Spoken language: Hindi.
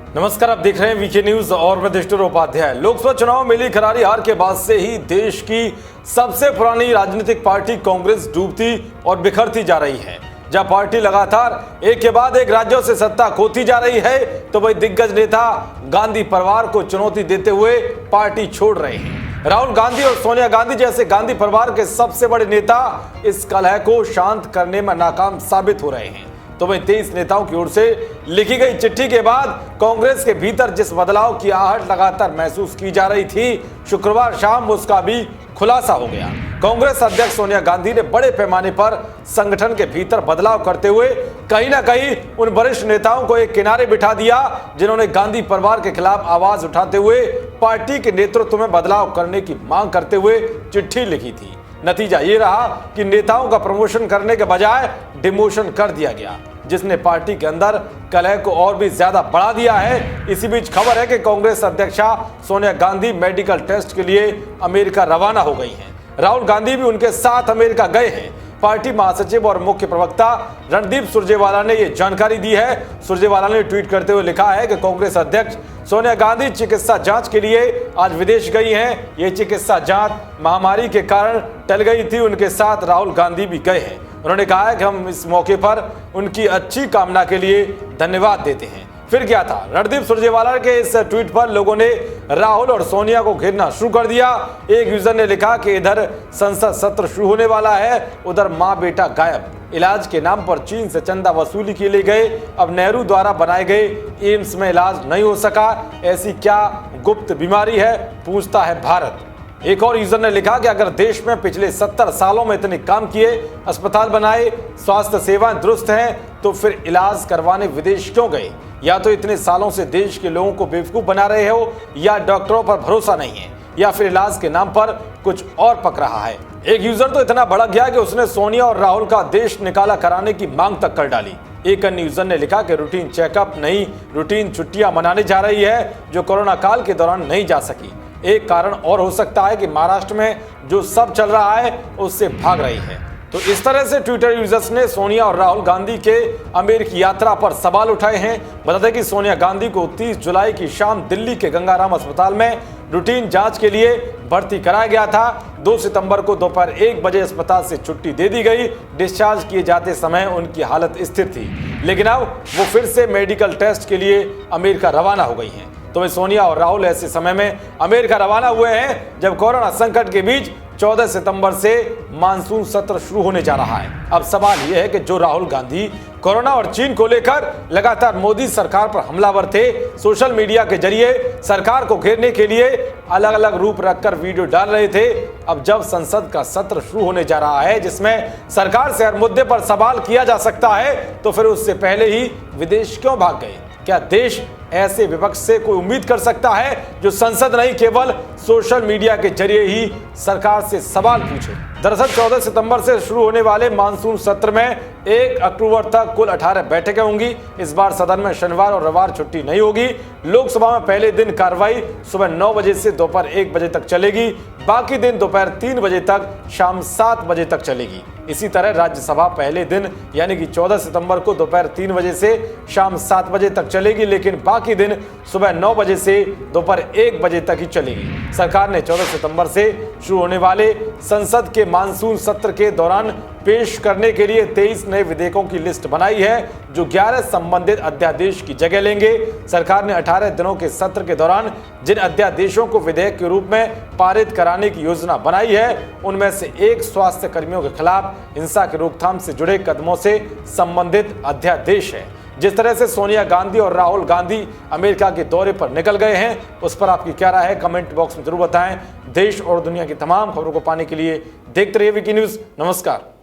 नमस्कार, आप देख रहे हैं वीके न्यूज और मैं देशटर उपाध्याय। लोकसभा चुनाव में मिली करारी हार के बाद से ही देश की सबसे पुरानी राजनीतिक पार्टी कांग्रेस डूबती और बिखरती जा रही है। जब पार्टी लगातार एक के बाद एक राज्यों से सत्ता खोती जा रही है, तो वही दिग्गज नेता गांधी परिवार को चुनौती देते हुए पार्टी छोड़ रहे हैं। राहुल गांधी और सोनिया गांधी जैसे गांधी परिवार के सबसे बड़े नेता इस कलह को शांत करने में नाकाम साबित हो रहे हैं। तो वही 23 नेताओं की ओर से लिखी गई चिट्ठी के बाद कांग्रेस के भीतर जिस बदलाव की आहट लगातार महसूस की जा रही थी, शुक्रवार शाम उसका भी खुलासा हो गया। कांग्रेस अध्यक्ष सोनिया गांधी ने बड़े पैमाने पर संगठन के भीतर बदलाव करते हुए कहीं ना कहीं उन वरिष्ठ नेताओं को एक किनारे बिठा दिया, जिन्होंने गांधी परिवार के खिलाफ आवाज उठाते हुए पार्टी के नेतृत्व में बदलाव करने की मांग करते हुए चिट्ठी लिखी थी। नतीजा ये रहा कि नेताओं का प्रमोशन करने के बजाय डिमोशन कर दिया गया, जिसने पार्टी के अंदर कलह को और भी ज्यादा बढ़ा दिया है। इसी बीच खबर है कि कांग्रेस अध्यक्षा सोनिया गांधी मेडिकल टेस्ट के लिए अमेरिका रवाना हो गई हैं। राहुल गांधी भी उनके साथ अमेरिका गए हैं। पार्टी महासचिव और मुख्य प्रवक्ता रणदीप सुरजेवाला ने यह जानकारी दी है। सुरजेवाला ने ट्वीट करते हुए लिखा है कि कांग्रेस अध्यक्ष सोनिया गांधी चिकित्सा जांच के लिए आज विदेश गई हैं। ये चिकित्सा जांच महामारी के कारण टल गई थी। उनके साथ राहुल गांधी भी गए हैं। उन्होंने कहा है कि हम इस मौके पर उनकी अच्छी कामना के लिए धन्यवाद देते हैं। फिर क्या था, रणदीप सुरजेवाला के इस ट्वीट पर लोगों ने राहुल और सोनिया को घेरना शुरू कर दिया। एक यूजर ने लिखा कि इधर संसद सत्र शुरू होने वाला है, उधर मां बेटा गायब। इलाज के नाम पर चीन से चंदा वसूली के लिए गए, अब नेहरू द्वारा बनाए गए एम्स में इलाज नहीं हो सका। ऐसी क्या गुप्त बीमारी है, पूछता है भारत। एक और यूजर ने लिखा कि अगर देश में पिछले 70 सालों में इतने काम किए, अस्पताल बनाए, स्वास्थ्य सेवाएं दुरुस्त हैं, तो फिर इलाज करवाने विदेश क्यों गए? या तो इतने सालों से देश के लोगों को बेवकूफ बना रहे हो, या डॉक्टरों पर भरोसा नहीं है, या फिर इलाज के नाम पर कुछ और पक रहा है। एक यूजर तो इतना भड़क गया कि उसने सोनिया और राहुल का देश निकाला कराने की मांग तक कर डाली। एक अन्य यूजर ने लिखा कि रूटीन चेकअप नहीं, रूटीन छुट्टियां मनाने जा रही है, जो कोरोना काल के दौरान नहीं जा सकी। एक कारण और हो सकता है कि महाराष्ट्र में जो सब चल रहा है उससे भाग रही है। तो इस तरह से ट्विटर यूजर्स ने सोनिया और राहुल गांधी के अमेरिकी यात्रा पर सवाल उठाए हैं। बता दें कि सोनिया गांधी को 30 जुलाई की शाम दिल्ली के गंगाराम अस्पताल में रूटीन जांच के लिए भर्ती कराया गया था। 2 सितंबर को दोपहर 1 बजे अस्पताल से छुट्टी दे दी गई। डिस्चार्ज किए जाते समय उनकी हालत स्थिर थी, लेकिन अब वो फिर से मेडिकल टेस्ट के लिए अमेरिका रवाना हो गई हैं। तो वे सोनिया और राहुल ऐसे समय में अमेरिका रवाना हुए हैं जब कोरोना संकट के बीच 14 सितंबर से मानसून सत्र शुरू होने जा रहा है। अब सवाल यह है कि जो राहुल गांधी कोरोना और चीन को लेकर लगातार मोदी सरकार पर हमलावर थे, सोशल मीडिया के जरिए सरकार को घेरने के लिए अलग अलग रूप रखकर वीडियो डाल रहे थे, अब जब संसद का सत्र शुरू होने जा रहा है जिसमें सरकार से हर मुद्दे पर सवाल किया जा सकता है, तो फिर उससे पहले ही विदेश क्यों भाग गए? क्या देश ऐसे विपक्ष से कोई उम्मीद कर सकता है जो संसद नहीं केवल सोशल मीडिया के जरिए ही सरकार से सवाल पूछे? दरअसल 14 सितंबर से शुरू होने वाले मानसून सत्र में 1 अक्टूबर तक कुल 18 बैठकें होंगी। इस बार सदन में शनिवार और रविवार छुट्टी नहीं होगी। लोकसभा में पहले दिन कार्रवाई सुबह 9 बजे से दोपहर 1 बजे तक चलेगी, बाकी दिन दोपहर 3 बजे तक शाम 7 बजे तक चलेगी। इसी तरह राज्यसभा पहले दिन यानी कि 14 सितंबर को दोपहर 3 बजे से शाम 7 बजे तक चलेगी, लेकिन बाकी दिन सुबह 9 बजे से दोपहर 1 बजे तक ही चलेगी। सरकार ने 14 सितंबर से शुरू होने वाले संसद के मानसून सत्र के दौरान पेश करने के लिए 23 नए विधेयकों की लिस्ट बनाई है, जो 11 संबंधित अध्यादेश की जगह लेंगे। सरकार ने 18 दिनों के सत्र के दौरान जिन अध्यादेशों को विधेयक के रूप में पारित कराने की योजना बनाई है, उनमें से एक स्वास्थ्य कर्मियों के खिलाफ हिंसा की रोकथाम से जुड़े कदमों से संबंधित अध्यादेश है। जिस तरह से सोनिया गांधी और राहुल गांधी अमेरिका के दौरे पर निकल गए हैं, उस पर आपकी क्या राय है, कमेंट बॉक्स में जरूर बताएं। देश और दुनिया की तमाम खबरों को पाने के लिए देखते रहिए वीके न्यूज। नमस्कार।